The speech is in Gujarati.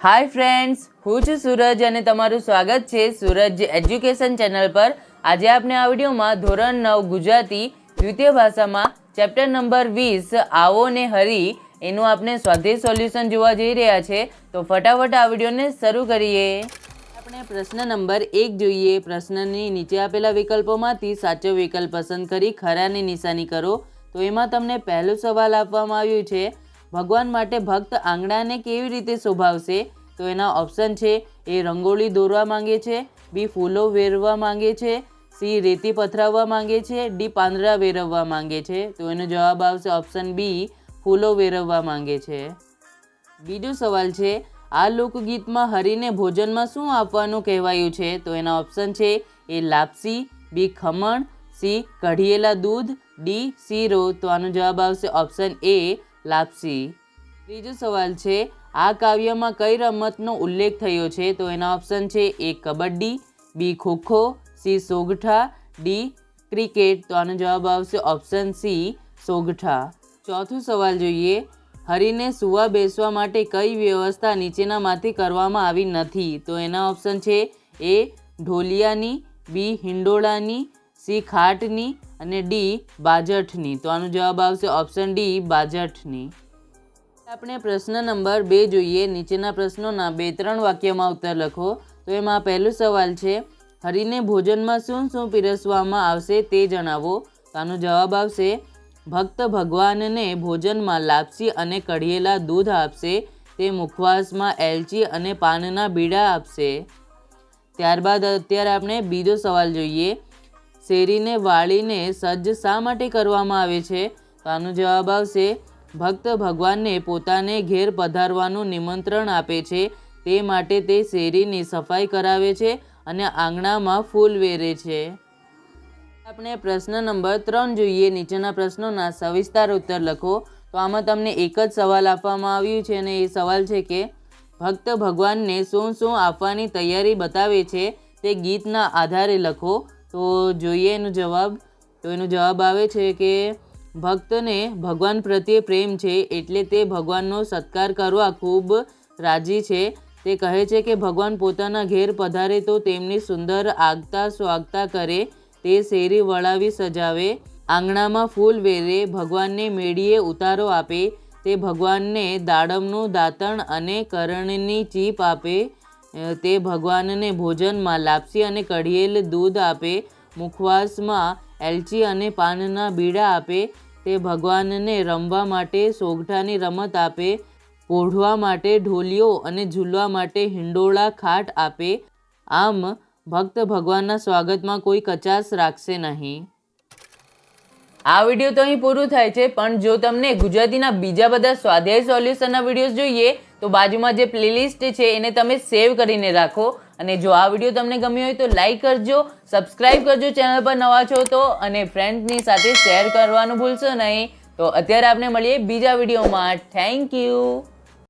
हाय फ्रेंड्स, હું છું સૂરજ અને તમારું સ્વાગત છે સૂરજ એજ્યુકેશન ચેનલ પર। આજે આપણે આ વિડીયોમાં ધોરણ 9 ગુજરાતી દ્વિતીય ભાષામાં ચેપ્ટર નંબર 20 આવો ને હરી એનું આપણે સ્વાધ્યાય સોલ્યુશન જોવા જઈ રહ્યા છે। તો ફટાફટ આ વિડીયોને શરૂ કરીએ। આપણે પ્રશ્ન નંબર 1 જોઈએ। પ્રશ્નની નીચે આપેલા વિકલ્પોમાંથી સાચો વિકલ્પ પસંદ કરી ખરાની નિશાની કરો। તો એમાં તમને પહેલો સવાલ આપવામાં આવ્યો છે, ભગવાન માટે ભક્ત આંગણાને કેવી રીતે શોભાવશે? તો એના ઓપ્શન છે, એ રંગોળી દોરવા માંગે છે, બી ફૂલો વેરવા માંગે છે, સી રેતી પથરાવવા માંગે છે, ડી પાંદડા વેરવવા માંગે છે। તો એનો જવાબ આવશે ઓપ્શન બી, ફૂલો વેરવવા માંગે છે। બીજો સવાલ છે, આ લોકગીતમાં હરીને ભોજનમાં શું આપવાનું કહેવાયું છે? તો એના ઓપ્શન છે, એ લાપસી, બી ખમણ, સી કઢિયેલા દૂધ, ડી શીરો। તો આનો જવાબ આવશે ઓપ્શન એ, લાપસી। ત્રીજો સવાલ છે, આ કાવ્યમાં કઈ રમતનો ઉલ્લેખ થયો છે? તો એના ઓપ્શન છે, એ કબડ્ડી, બી ખોખો, સી સોગઠા, ડી ક્રિકેટ। તો આનો જવાબ આવશે ઓપ્શન સી, સોગઠા। ચોથો સવાલ જોઈએ, હરીને સુવા બેસવા માટે કઈ વ્યવસ્થા નીચેનામાંથી કરવામાં આવી નથી? તો એના ઓપ્શન છે, એ ઢોલિયાની, બી હિંડોળાની, સી ખાટની અને ડી બાજઠની। તો આનો જવાબ આવશે ઓપ્શન ડી, બાજઠની। આપણે પ્રશ્ન નંબર 2 જોઈએ। નીચેના પ્રશ્નોના 2-3 વાક્યમાં ઉત્તર લખો। તો એમાં પહેલો સવાલ છે, હરીને ભોજનમાં શું શું પીરસવામાં આવશે તે જણાવો। તો આનો જવાબ આવશે, ભક્ત ભગવાનને ભોજનમાં લાપસી અને કઢિયેલા દૂધ આપશે, તે મુખવાસમાં એલચી અને પાનના બીડા આપશે। ત્યારબાદ અત્યારે આપણે બીજો સવાલ જોઈએ, શેરીને વાળીને સજ્જ શા માટે કરવામાં આવે છે? તો આનો જવાબ આવશે, ભક્ત ભગવાનને પોતાને ઘેર પધારવાનું નિમંત્રણ આપે છે, તે માટે તે શેરીની સફાઈ કરાવે છે અને આંગણામાં ફૂલ વેરે છે। આપણે પ્રશ્ન નંબર 3 જોઈએ। નીચેના પ્રશ્નોના સવિસ્તાર ઉત્તર લખો। તો આમાં તમને એક જ સવાલ આપવામાં આવ્યું છે અને એ સવાલ છે કે ભક્ત ભગવાનને શું શું આપવાની તૈયારી બતાવે છે તે ગીતના આધારે લખો। તો જોઈએ એનો જવાબ। તો એનો જવાબ આવે છે કે ભક્તને ભગવાન પ્રત્યે પ્રેમ છે એટલે તે ભગવાનનો સત્કાર કરવા ખૂબ રાજી છે। તે કહે છે કે ભગવાન પોતાના ઘેર પધારે તો તેમની સુંદર આગતા સ્વાગતા કરે, તે શેરી વળાવી સજાવે, આંગણામાં ફૂલ વેરે, ભગવાનને મેળીએ ઉતારો આપે, તે ભગવાનને દાડમનું દાંતણ અને કરણની ચીપ આપે, તે ભગવાનને ભોજનમાં લાપસી અને કઢિયેલ દૂધ આપે, મુખવાસમાં એલચી અને પાનના બીડા આપે, તે ભગવાનને રમવા માટે સોગઠાની રમત આપે, પોઢવા માટે ઢોલિયો અને ઝૂલવા માટે હિંડોળા ખાટ આપે। આમ ભક્ત ભગવાનના સ્વાગતમાં કોઈ કચાશ રાખશે નહીં। આ વિડીયો તો અહીં પૂરું થાય છે, પણ જો તમને ગુજરાતીના બીજા બધા સ્વાધ્યાય સોલ્યુશનના વિડીયોઝ જોઈએ તો બાજુમાં જે પ્લેલિસ્ટ છે એને તમે સેવ કરીને રાખો। અને જો આ વિડીયો તમને ગમ્યો હોય તો લાઈક કરજો, સબસ્ક્રાઈબ કરજો ચેનલ પર નવા છો તો, અને ફ્રેન્ડ્સની સાથે શેર કરવાનું ભૂલશો નહીં। તો અત્યારે આપણે મળીએ બીજા વિડીયોમાં। Thank you.